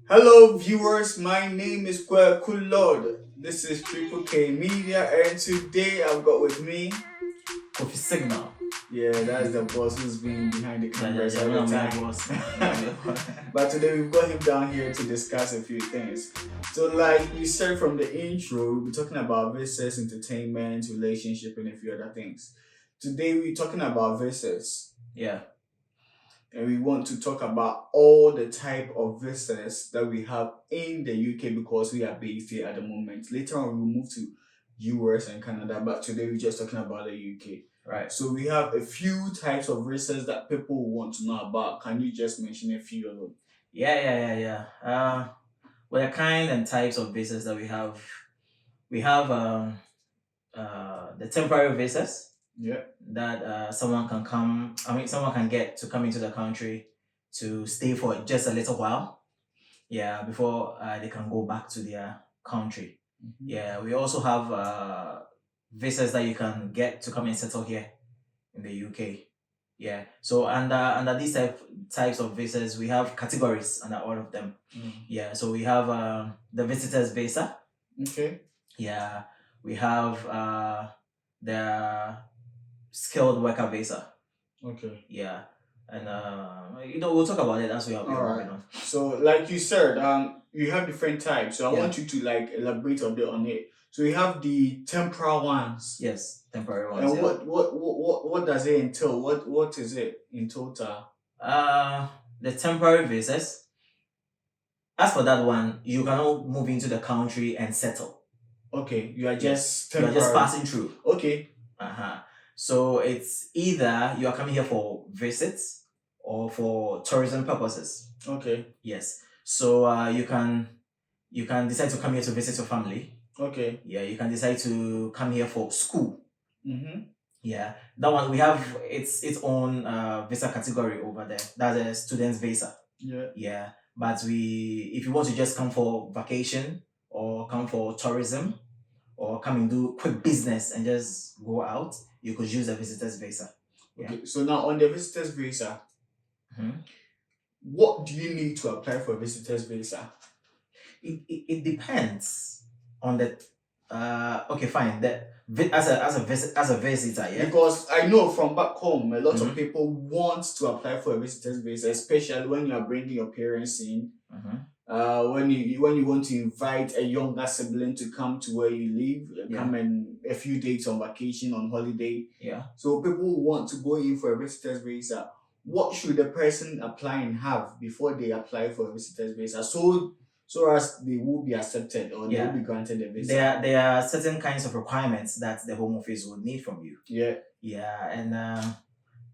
Hello, viewers. My name is Lord. This is Triple K Media, and today I've got with me. Coffee signal. Yeah, that's the boss who's been behind the cameras all the I'm a time. boss. But today we've got him down here to discuss a few things. So, like we said from the intro, we'll be talking about visas, entertainment, relationship, and a few other things. Today we're talking about visas. Yeah. And we want to talk about all the type of visas that we have in the UK because we are based here at the moment. Later on, we'll move to US and Canada, but today we're just talking about the UK. Right. So we have a few types of visas that people want to know about. Can you just mention a few of them? Yeah. Well, the kind and types of visas that we have the temporary visas Yeah. that someone can come. Someone can get to come into the country to stay for just a little while. Yeah, before they can go back to their country. Mm-hmm. Yeah, we also have visas that you can get to come and settle here in the UK. Yeah. So under these types of visas, we have categories under all of them. Yeah. So we have the visitors visa. Okay. Yeah. We have the skilled worker visa. Okay. Yeah. And we'll talk about it as we are Alright. moving on. So, like you said, you have different types. So I Yeah. want you to elaborate a bit on it. So we have the temporal ones. Yes, temporary ones. And yeah. what does it entail? What is it in total? The temporary visas. As for that one, you cannot move into the country and settle. Okay, you are just You are just passing through. Okay. So it's either you are coming here for visits or for tourism purposes. Okay. Yes. So you can decide to come here to visit your family. Okay. Yeah, you can decide to come here for school. Mm-hmm. Yeah, that one we have its own visa category over there. That's a student's visa. Yeah. Yeah, but if you want to just come for vacation or come for tourism or come and do quick business and just go out, you could use a visitor's visa. Yeah. Okay, so now on the visitor's visa, what do you need to apply for a visitor's visa? It depends on the okay, fine. As a visitor, yeah. Because I know from back home, a lot of people want to apply for a visitor's visa, especially when you are bringing your parents in. When you want to invite a younger sibling to come to where you live, come and a few days on vacation, on holiday. Yeah. So people want to go in for a visitor's visa. What should the person applying have before they apply for a visitor's visa? So as they will be accepted or they will be granted a visa. There are certain kinds of requirements that the Home Office would need from you. Yeah. Yeah, and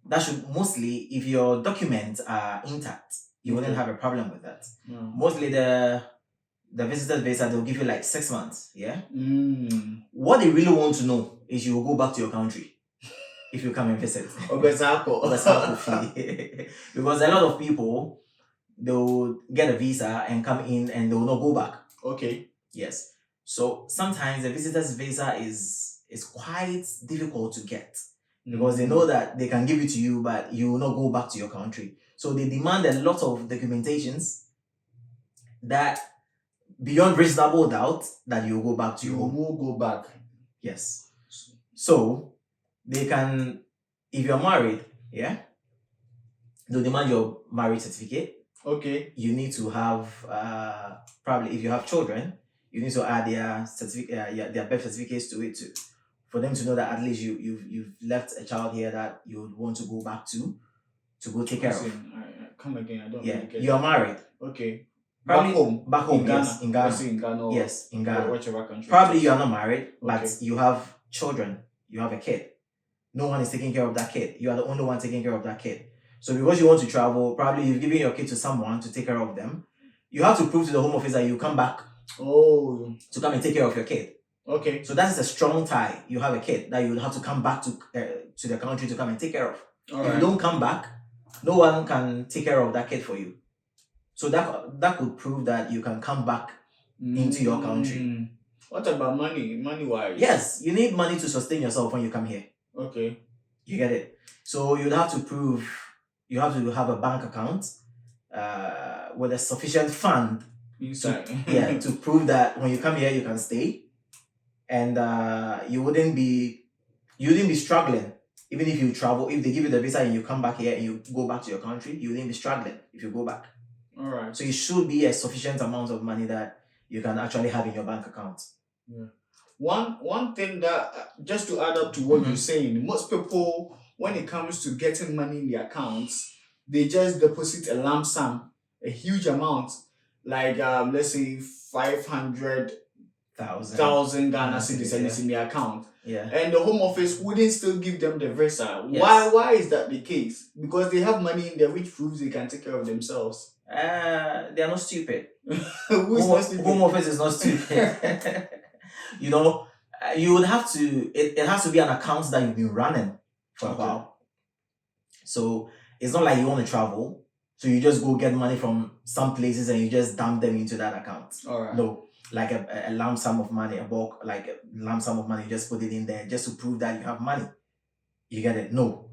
that should mostly, if your documents are intact, you wouldn't have a problem with that. Mostly the visitor's visa, they'll give you like 6 months. Yeah. What they really want to know is you will go back to your country if you come and visit. Because a lot of people, they'll get a visa and come in and they will not go back. Okay. Yes. So sometimes the visitor's visa is quite difficult to get because they know that they can give it to you, but you will not go back to your country. So they demand a lot of documentations that beyond reasonable doubt that you will go back to your home. You will go back. Yes. So they can, if you're married, yeah, they'll demand your marriage certificate. Okay. You need to have probably if you have children, you need to add their certificate, their birth certificates to it too, for them to know that at least you've left a child here that you would want to go back to go take care of. Come again, I don't. Yeah, you are married. Okay. Probably back home, in Ghana. Yes, in Ghana. In Ghana. Yes, in Ghana. Whichever country. Probably you are not married, but you have children. You have a kid. No one is taking care of that kid. You are the only one taking care of that kid. So because you want to travel, probably you've given your kid to someone to take care of them. You have to prove to the Home Office that you come back. To come and take care of your kid. Okay. So that is a strong tie. You have a kid that you would have to come back to the country to come and take care of. If you don't come back, no one can take care of that kid for you. So that could prove that you can come back into your country. What about money? Money-wise? Yes, you need money to sustain yourself when you come here. Okay. You get it? So you'd have to prove, you have to have a bank account. with a sufficient fund Inside. to prove that when you come here you can stay, and you wouldn't be struggling even if you travel. If they give you the visa and you come back here and you go back to your country, you wouldn't be struggling if you go back. All right. So it should be a sufficient amount of money that you can actually have in your bank account. Yeah. One thing that just to add up to what you're saying, most people when it comes to getting money in their accounts, they just deposit a lump sum, a huge amount, like let's say 500,000 Ghana cedis, and it's in their account. Yeah. And the Home Office wouldn't still give them the visa. Yes. Why is that the case? Because they have money in there which proves they can take care of themselves. They are not stupid. Who's not stupid? Home Office is not stupid. You know, you would have to. It has to be an account that you've been running for a while. So it's not like you want to travel, so you just go get money from some places and you just dump them into that account. All right. No, like a lump sum of money, a bulk, like a lump sum of money, you just put it in there just to prove that you have money. You get it? No.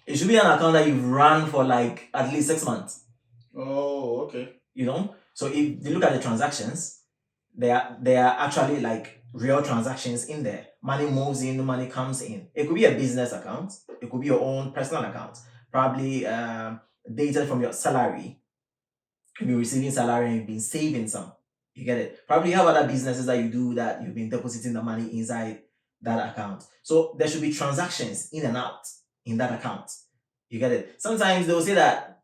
It should be an account that you've run for like at least 6 months. Oh, okay. You know? So if you look at the transactions, they are actually like real transactions in there. Money moves in, money comes in. It could be a business account. It could be your own personal account. Probably dated from your salary. You've been receiving salary and you've been saving some. You get it? Probably you have other businesses that you do that you've been depositing the money inside that account. So there should be transactions in and out in that account. You get it? Sometimes they'll say that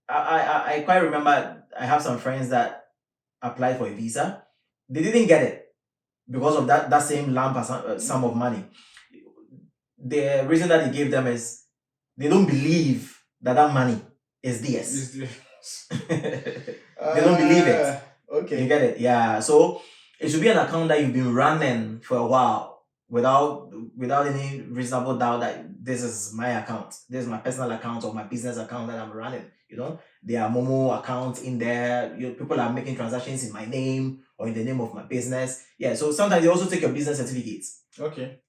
I quite remember I have some friends that applied for a visa. They didn't get it because of that same lump sum of money. The reason that they gave them is they don't believe that money is theirs. They don't believe it. Okay. You get it? Yeah. So it should be an account that you've been running for a while without any reasonable doubt that this is my account. This is my personal account or my business account that I'm running. You know, there are Momo accounts in there. People are making transactions in my name or in the name of my business. Yeah. So sometimes they also take your business certificates. Okay.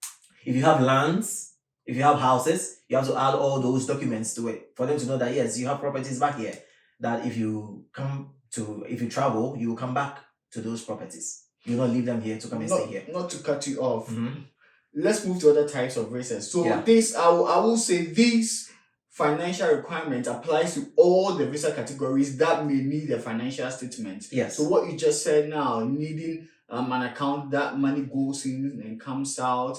If you have lands, if you have houses, you have to add all those documents to it for them to know that yes, you have properties back here. That if you travel, you will come back to those properties. You will not leave them here to come and stay here. Not to cut you off. Let's move to other types of visas. So this, I will say these financial requirement applies to all the visa categories that may need a financial statement. Yes. So what you just said now, needing an account that money goes in and comes out,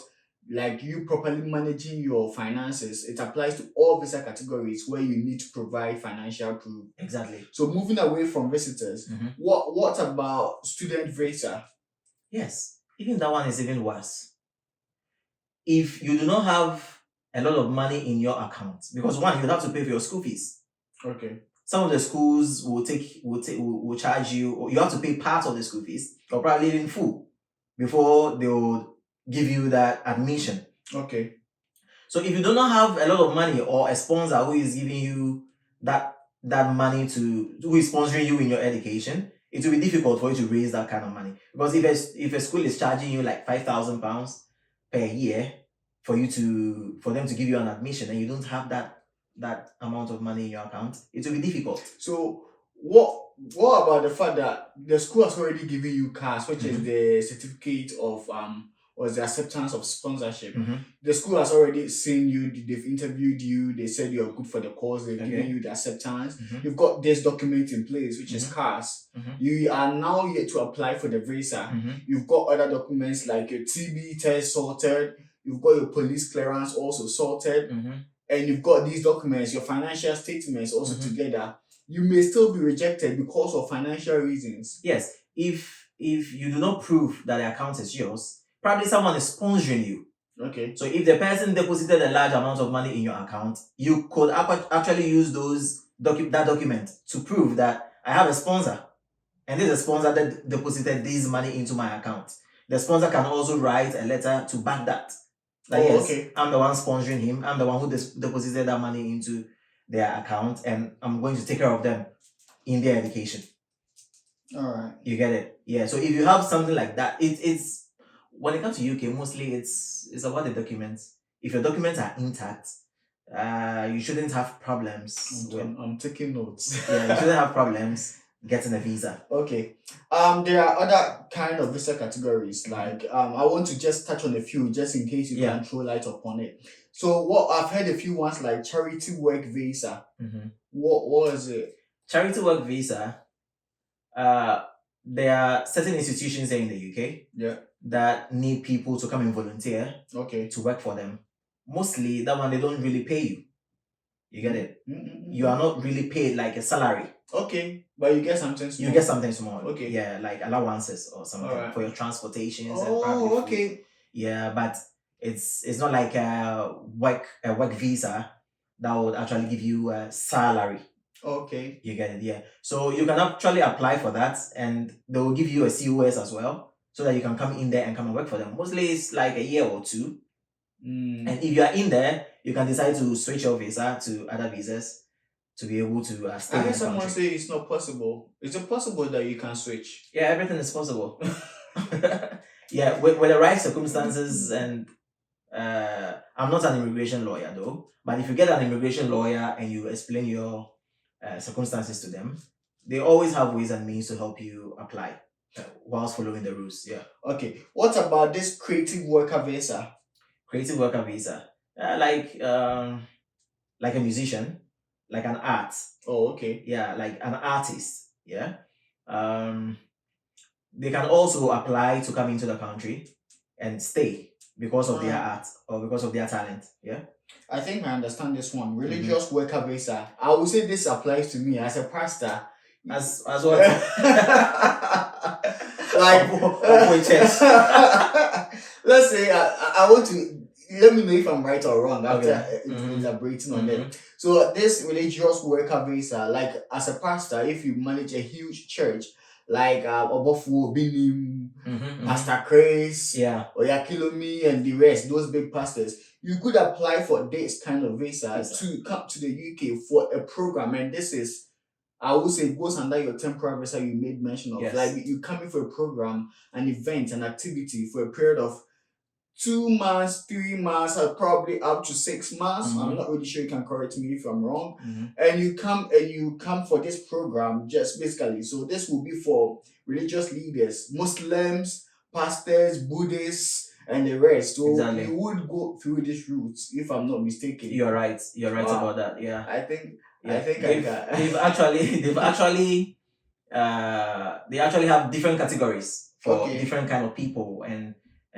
like you properly managing your finances, it applies to all visa categories where you need to provide financial proof. Exactly. So moving away from visitors, what about student visa? Yes, even that one is even worse. If you do not have a lot of money in your account, because one, you have to pay for your school fees. Okay. Some of the schools will charge you, or you have to pay part of the school fees, or probably in full, before they will give you that admission. Okay. So if you do not have a lot of money or a sponsor who is giving you that money who is sponsoring you in your education, it will be difficult for you to raise that kind of money. Because if a school is charging you like £5,000 per year for them to give you an admission and you don't have that amount of money in your account, it will be difficult. So what about the fact that the school has already given you CAS, which is the certificate of or the acceptance of sponsorship? The school has already seen you, they've interviewed you, they said you're good for the course, they've given you the acceptance. You've got this document in place, which is CAS. You are now yet to apply for the visa. You've got other documents like your TB test sorted, you've got your police clearance also sorted, and you've got these documents, your financial statements also together. You may still be rejected because of financial reasons. Yes, if you do not prove that the account is yours, probably someone is sponsoring you. Okay. So if the person deposited a large amount of money in your account, you could actually use that document to prove that I have a sponsor, and this is a sponsor that deposited this money into my account. The sponsor can also write a letter to back that. Yes, I'm the one sponsoring him. I'm the one who deposited that money into their account, and I'm going to take care of them in their education. All right. You get it? Yeah. So if you have something like that, it's when it comes to UK, mostly it's about the documents. If your documents are intact, you shouldn't have problems with. I'm taking notes. Yeah, you shouldn't have problems getting a visa. Okay. There are other kind of visa categories. Like I want to just touch on a few just in case you can throw light upon it. So what I've heard a few ones like charity work visa. What is it? Charity work visa. There are certain institutions here in the UK that need people to come and volunteer to work for them. Mostly that one they don't really pay you. You get it? You are not really paid like a salary. Okay, but you get something small. You get something small. Okay. Yeah, like allowances or something for your transportations and Oh, okay. Food. Yeah, but it's not like a work visa that would actually give you a salary. Okay. You get it, yeah. So you can actually apply for that and they will give you a COS as well so that you can come in there and come and work for them. Mostly it's like a year or two. And if you are in there, you can decide to switch your visa to other visas to be able to stay I in heard the someone country. say it's not possible. Is it possible that you can switch? Yeah, everything is possible. Yeah, with the right circumstances and I'm not an immigration lawyer though, but if you get an immigration lawyer and you explain your circumstances to them, they always have ways and means to help you apply whilst following the rules. Yeah. Okay. What about this creative worker visa? Creative worker visa, like a musician, like an art. Oh, okay. Yeah, like an artist. Yeah. They can also apply to come into the country and stay because of their art or because of their talent. Yeah. I think I understand this one. Religious worker visa. I would say this applies to me as a pastor. As well. Like let's say I want to let me know if I'm right or wrong after elaborating on it. So this religious worker visa, like as a pastor, if you manage a huge church like Obofu Binim, Pastor Chris, Oyakilomi, and the rest, those big pastors, you could apply for this kind of visa to come to the UK for a program, and this is, I would say, it goes under your temporary visa you made mention of. Like you coming for a program, an event, an activity for a period of 2 months, 3 months, or probably up to 6 months. I'm not really sure. You can correct me if I'm wrong. And you come for this program just basically. So this will be for religious leaders, Muslims, pastors, Buddhists, and the rest. So you would go through these routes, if I'm not mistaken. You're right. You're right about that. Yeah. I think they've actually they actually have different categories for different kind of people and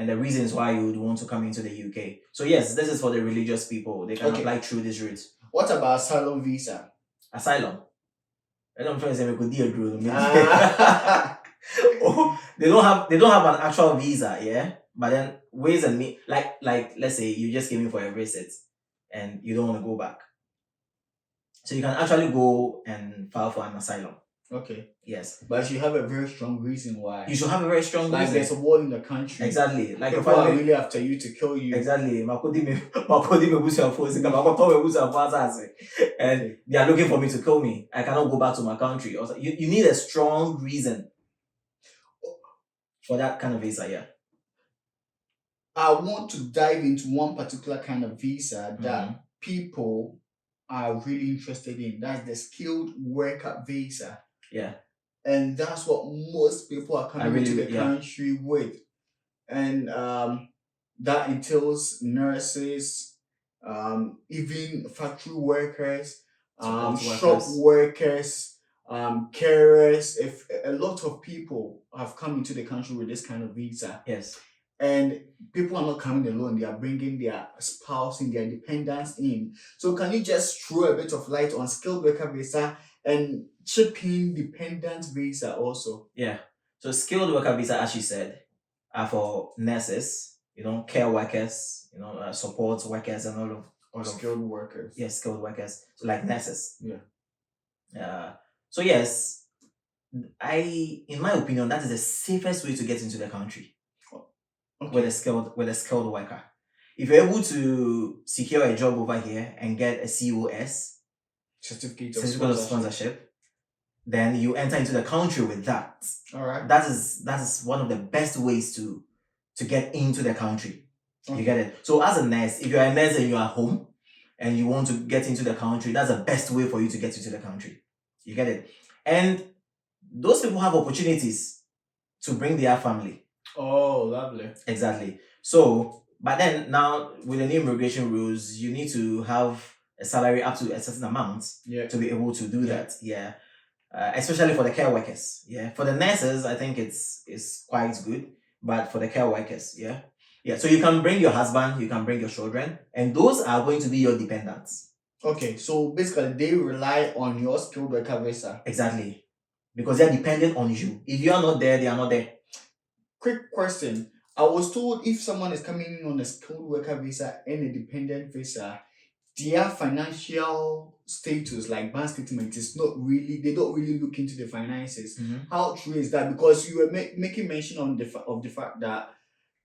the reasons why you would want to come into the UK. So yes, this is for the religious people. They can apply through this route. What about asylum visa? Asylum. I don't know if we could do they don't have an actual visa, yeah. But then ways and me like let's say you just came in for a visit and you don't want to go back. So you can actually go and file for an asylum. Okay. Yes. But you have a very strong reason why. You should have a very strong reason. Like there's a war in the country. Exactly. Like people are really after you to kill you. Exactly. And they are looking for me to kill me. I cannot go back to my country. Also, you need a strong reason for that kind of visa, yeah. I want to dive into one particular kind of visa that people are really interested in. That's the skilled worker visa. Yeah. And that's what most people are coming to the country with. And that entails nurses, even factory workers, shop workers, carers. If a lot of people have come into the country with this kind of visa. Yes. And people are not coming alone, they are bringing their spouse and their dependents in. So can you just throw a bit of light on skilled worker visa and chip in dependent visa also? Yeah. So skilled worker visa, as you said, are for nurses, care workers, support workers and all of skilled workers. Yes, skilled workers. So like nurses. Yeah. So yes, in my opinion, that is the safest way to get into the country. With a skilled worker. If you're able to secure a job over here and get a COS, certificate of sponsorship, then you enter into the country with that. All right. That is one of the best ways to get into the country. You get it? So as a nurse, if you're a nurse and you're at home, and you want to get into the country, that's the best way for you to get into the country. You get it? And those people have opportunities to bring their family. Oh, lovely. Exactly. So, but then now with the new immigration rules, you need to have a salary up to a certain amount to be able to do that. Yeah. Especially for the care workers. Yeah. For the nurses, I think it's quite good, but for the care workers, yeah. Yeah. So you can bring your husband, you can bring your children, and those are going to be your dependents. Okay, so basically they rely on your skilled worker visa. Exactly. Because they're dependent on you. If you are not there, they are not there. Quick question. I was told if someone is coming in on a skilled worker visa and a dependent visa, their financial status, like bank statement, is not really, they don't really look into the finances. How true is that? Because you were making mention on of the fact that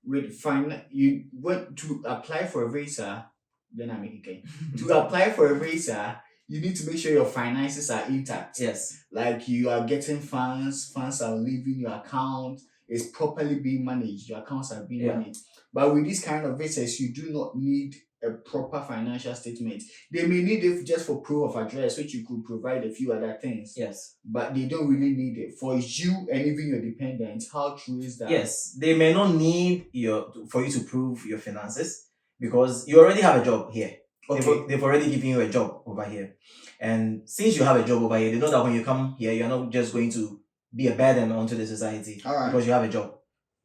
with you went to apply for a visa, then I'm making to apply for a visa, you need to make sure your finances are intact. Yes. Like you are getting funds are leaving your account, it's properly being managed, your accounts are being managed. But with this kind of visas, you do not need a proper financial statement. They may need it just for proof of address, which you could provide a few other things. Yes. But they don't really need it. For you and even your dependents, how true is that? Yes. They may not need for you to prove your finances because you already have a job here. Okay. They've already given you a job over here. And since you have a job over here, they know that when you come here, you're not just going to be a burden onto the society because you have a job.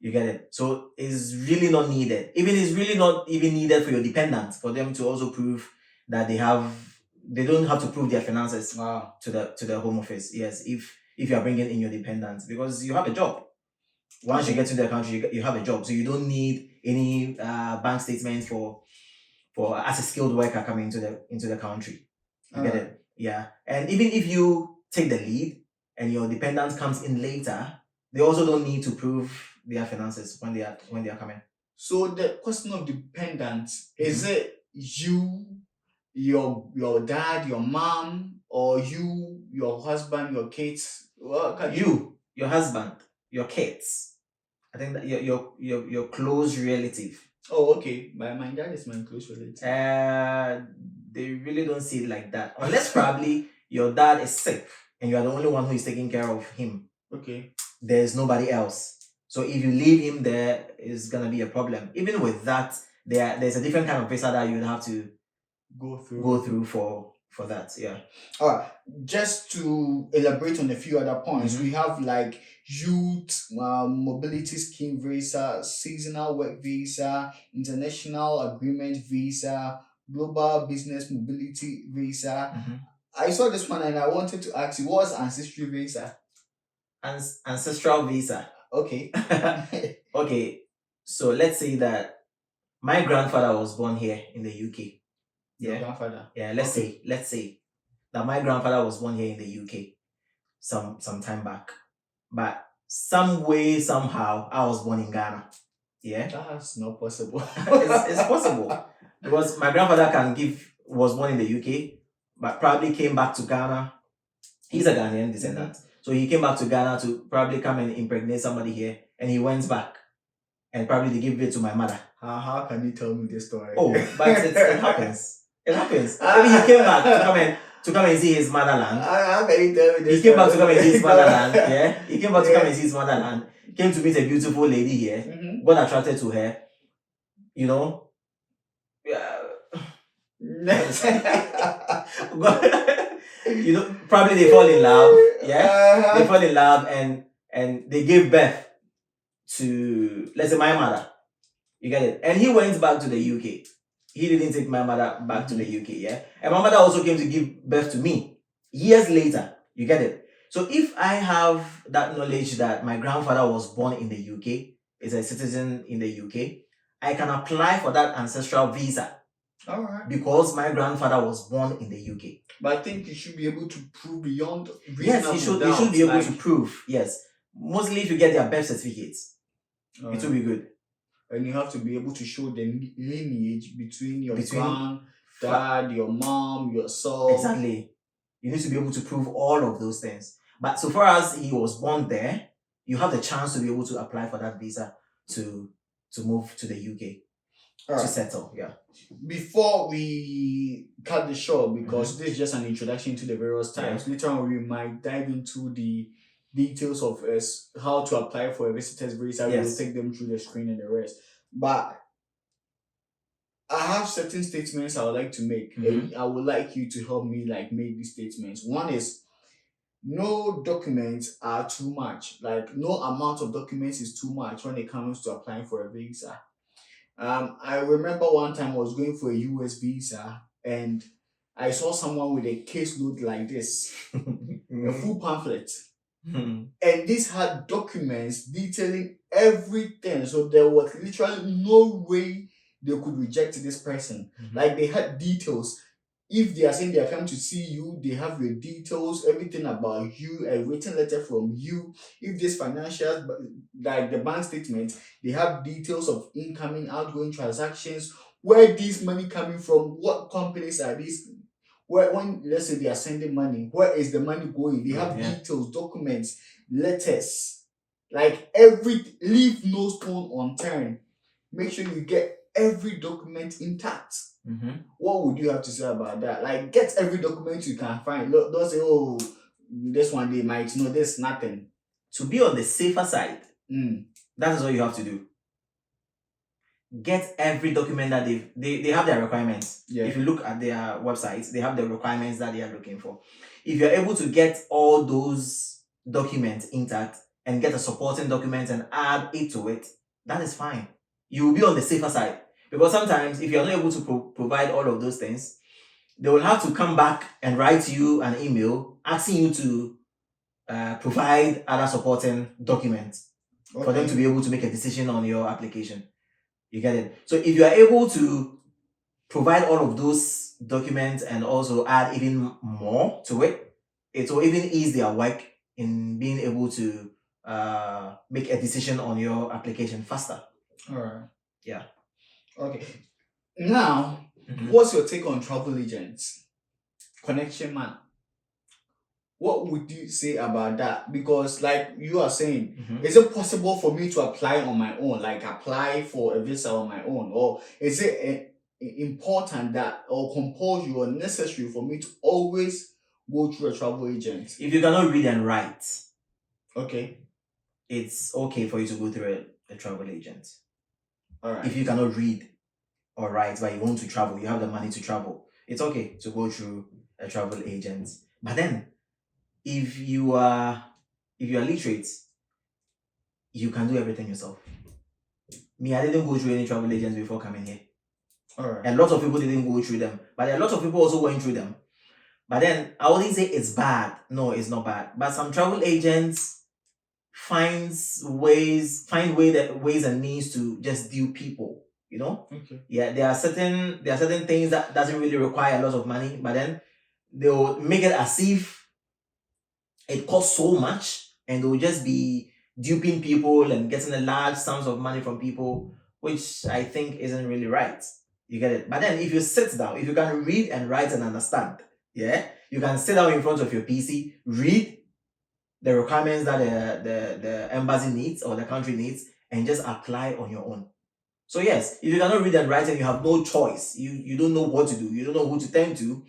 You get it? So it's really not needed. It's really not even needed for your dependents, for them to also prove that they don't have to prove their finances to the Home Office. Yes, if you are bringing in your dependents, because you have a job. Once you get to the country, you have a job. So you don't need any bank statements for as a skilled worker coming into the country. You get it? Yeah. And even if you take the lead and your dependent comes in later, they also don't need to prove their finances when they are coming. So the question of dependence, is it you, your dad, your mom, or you, your husband, your kids? Your husband, your kids. I think that your close relative. Oh, okay. My dad is my close relative. They really don't see it like that. Unless probably your dad is sick and you are the only one who is taking care of him. Okay. There's nobody else. So if you leave him there, it's gonna be a problem. Even with that, there's a different kind of visa that you'd have to go through for that. Yeah. All right. Just to elaborate on a few other points, we have like youth mobility scheme visa, seasonal work visa, international agreement visa, global business mobility visa. I saw this one and I wanted to ask you, what's ancestry visa? Ancestral visa. Okay. Okay. So let's say that my grandfather was born here in the UK. Your grandfather? Yeah, let's say that my grandfather was born here in the UK some time back. But some way, somehow, I was born in Ghana. Yeah? That's not possible. It's possible. Because my grandfather was born in the UK, but probably came back to Ghana. He's a Ghanaian descendant. So he came back to Ghana to probably come and impregnate somebody here, and he went back. And probably they gave it to my mother. How can you tell me this story? Oh, but it happens. It happens. Maybe he came back to come and see his motherland. How can you tell me this? He came back to come and see his motherland. Yeah, he came back to come and see his motherland. Came to meet a beautiful lady here. Got attracted to her. You know. You know, probably they fall in love. Yeah, they fall in love and they gave birth to, let's say, my mother. You get it? And he went back to the UK. He didn't take my mother back to the UK, yeah? And my mother also came to give birth to me years later. You get it? So if I have that knowledge that my grandfather was born in the UK, is a citizen in the UK, I can apply for that ancestral visa. All right. Because my grandfather was born in the UK. But I think you should be able to prove beyond reasonable Yes, you should be able to prove. Yes. Mostly if you get their birth certificates, it will be good. And you have to be able to show the lineage between your granddad, your mom, yourself. Exactly. You need to be able to prove all of those things. But so far as he was born there, you have the chance to be able to apply for that visa to move to the UK. All to right. settle. Yeah. Before we cut the show, because this is just an introduction to the various types, later on we might dive into the details of how to apply for a visitor's visa. We will take them through the screen and the rest. But I have certain statements I would like to make, and I would like you to help me like make these statements. One is, no documents are too much. Like, no amount of documents is too much when it comes to applying for a visa. I remember one time I was going for a US visa and I saw someone with a caseload like this, a full pamphlet. And this had documents detailing everything. So there was literally no way they could reject this person. Like, they had details. If they are saying they are coming to see you, they have your details, everything about you, a written letter from you. If this financial, like the bank statement, they have details of incoming, outgoing transactions, where this money coming from, what companies are these, where, when let's say they are sending money, where is the money going? They have details, documents, letters, like leave no stone unturned. Make sure you get every document intact. What would you have to say about that? Like, get every document you can find. Look, don't say, oh, this one they might know there's nothing. To be on the safer side, that is what you have to do. Get every document that they have their requirements. If you look at their websites, they have the requirements that they are looking for. If you're able to get all those documents intact and get a supporting document and add it to it, that is fine. You will be on the safer side. Because sometimes if you're not able to provide all of those things, they will have to come back and write you an email asking you to provide other supporting documents for them to be able to make a decision on your application. You get it? So if you are able to provide all of those documents and also add even more to it, it will even ease their work in being able to make a decision on your application faster. All right. Yeah. Okay. Now, what's your take on travel agents? Connection man. What would you say about that? Because, like you are saying, is it possible for me to apply on my own, like apply for a visa on my own, or is it important that, or compulsory or necessary for me to always go through a travel agent? If you cannot read and write, okay, it's okay for you to go through a travel agent. All right. If you cannot read or write, but you want to travel, you have the money to travel, it's okay to go through a travel agent. But then, if you are literate, you can do everything yourself. Me, I didn't go through any travel agents before coming here. All right. A lot of people didn't go through them, but a lot of people also went through them. But then I wouldn't say it's bad. No, it's not bad. But some travel agents find ways and means to just deal people. You know? Okay. Yeah, there are certain things that doesn't really require a lot of money, but then they'll make it as if it costs so much, and they'll just be duping people and getting a large sums of money from people, which I think isn't really right. You get it? But then if you sit down, if you can read and write and understand, you can sit down in front of your PC, read the requirements that the embassy needs or the country needs, and just apply on your own. So yes, if you cannot read and write and you have no choice, you don't know what to do, you don't know who to turn to,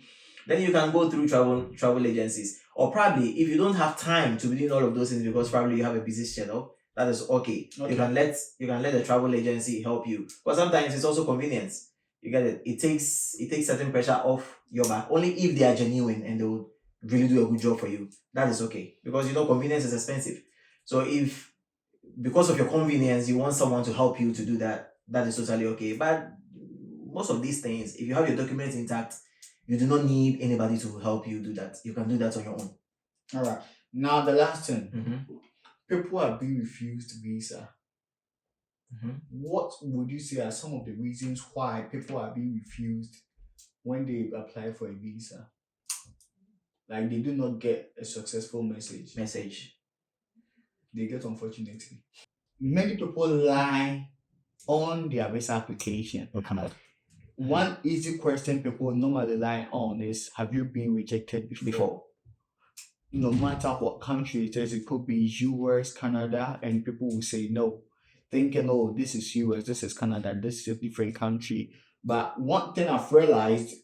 then you can go through travel agencies. Or probably if you don't have time to be doing all of those things because probably you have a busy schedule, that is okay. You can let the travel agency help you. But sometimes it's also convenience. You get it? It takes certain pressure off your back. Only if they are genuine and they will really do a good job for you. That is okay. Because convenience is expensive. So if because of your convenience you want someone to help you to do that, that is totally okay. But most of these things, if you have your documents intact, you do not need anybody to help you do that. You can do that on your own. All right. Now the last thing. People are being refused visa. What would you say are some of the reasons why people are being refused when they apply for a visa? Like, they do not get a successful message. They get, unfortunately. Many people lie on their visa application. One easy question people normally lie on is, have you been rejected before? No matter what country it is, it could be US, Canada, and people will say no. thinking, oh, this is US, this is Canada, this is a different country. But one thing I've realized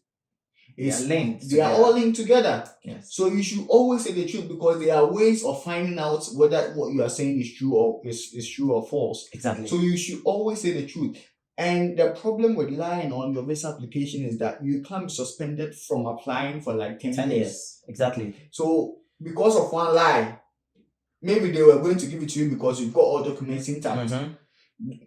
They are linked. They are all linked together. Yes. So you should always say the truth, because there are ways of finding out whether what you are saying is true or is true or false. Exactly. So you should always say the truth. And the problem with lying on your visa application is that you can't be suspended from applying for like 10 years. Exactly. So because of one lie, maybe they were going to give it to you because you've got all documents intact.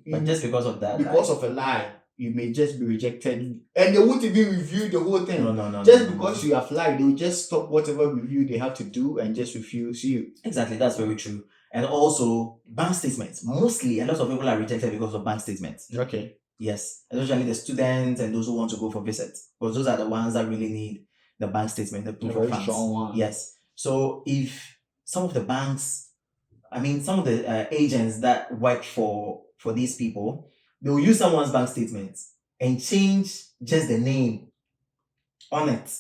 But just because of that, because of a lie, you may just be rejected, and they won't even review the whole thing. No. Just because you have lied, they'll just stop whatever review they have to do and just refuse you. Exactly, that's very true. And also bank statements. Mostly, a lot of people are rejected because of bank statements. Okay. Yes, especially the students and those who want to go for visits, because those are the ones that really need the bank statement, the proof of funds. Strong one. Yes. So if some of the banks, some of the agents that work for these people, they will use someone's bank statement and change just the name on it.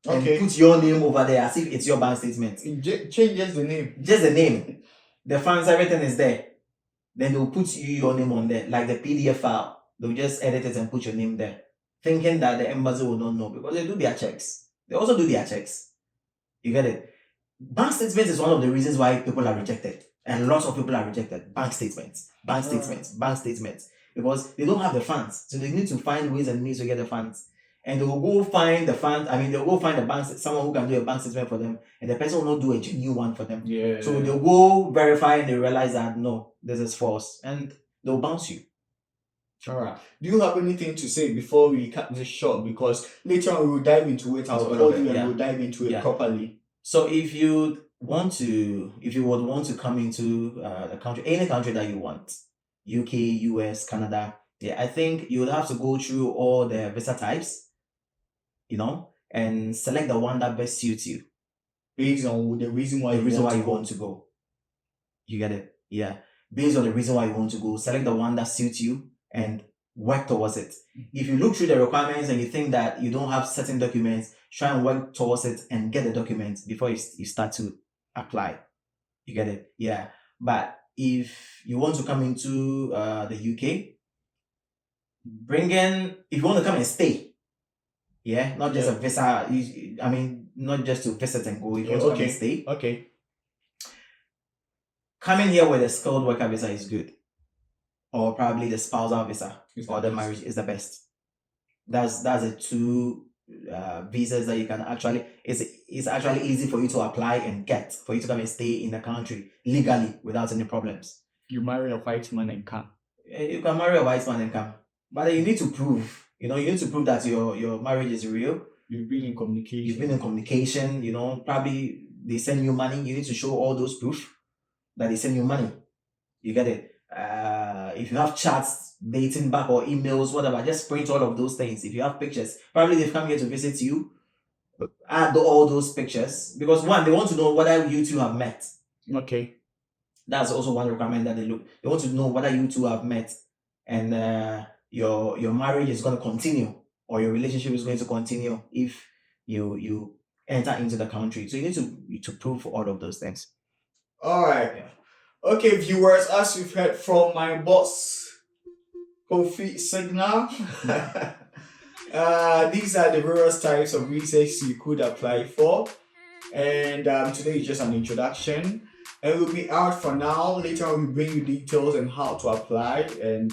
Okay. And put your name over there as if it's your bank statement. Change just the name. Just the name. The funds, everything is there. Then they'll put your name on there, like the PDF file. They'll just edit it and put your name there, thinking that the embassy will not know, because they do their checks. They also do their checks. You get it? Bank statements is one of the reasons why people are rejected. And lots of people are rejected. Bank statements. Because they don't have the funds. So they need to find ways and means to get the funds. And they'll go find the funds. They'll go find the bank, someone who can do a bank statement for them. And the person will not do a genuine one for them. Yeah. So they'll go verify and they realize that no, this is false. And they'll bounce you. All right. Do you have anything to say before we cut this short? Because later on we will dive into it. I'll call you and we'll dive into it properly. So if you would want to come into the country, any country that you want, UK, US, Canada, I think you would have to go through all the visa types, and select the one that best suits you. Based on the reason why you want to go. You get it? Yeah. Based on the reason why you want to go, select the one that suits you and work towards it. If you look through the requirements and you think that you don't have certain documents, try and work towards it and get the documents before you start to apply. You get it? Yeah. But if you want to come into the UK, if you want to come and stay, not just a visa, not just to visit and go, if you want to come and stay. Okay. Coming here with a skilled worker visa is good. Or probably the spousal visa or the marriage is the best. That's the two visas that you can actually, it's actually easy for you to apply and get, for you to come and stay in the country legally without any problems. You marry a white man and come. You can marry a white man and come. But you need to prove, you need to prove that your marriage is real. You've been in communication. Probably they send you money. You need to show all those proof that they send you money. You get it? If you have chats dating back or emails, whatever, just print all of those things. If you have pictures, probably they've come here to visit you. Add all those pictures, because one, they want to know whether you two have met. Okay. That's also one requirement that they look. They want to know whether you two have met, and your marriage is going to continue, or your relationship is going to continue if you enter into the country. So you need to prove all of those things. All right. Yeah. Okay, viewers, as you've heard from my boss, Kofi Signal, these are the various types of visas you could apply for. And today is just an introduction. And we'll be out for now. Later on, we'll bring you details on how to apply. And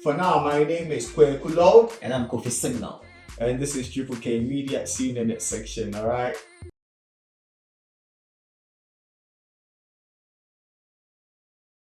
for now, my name is Kwekulo. And I'm Kofi Signal. And this is Triple K Media. See you in the next section, all right?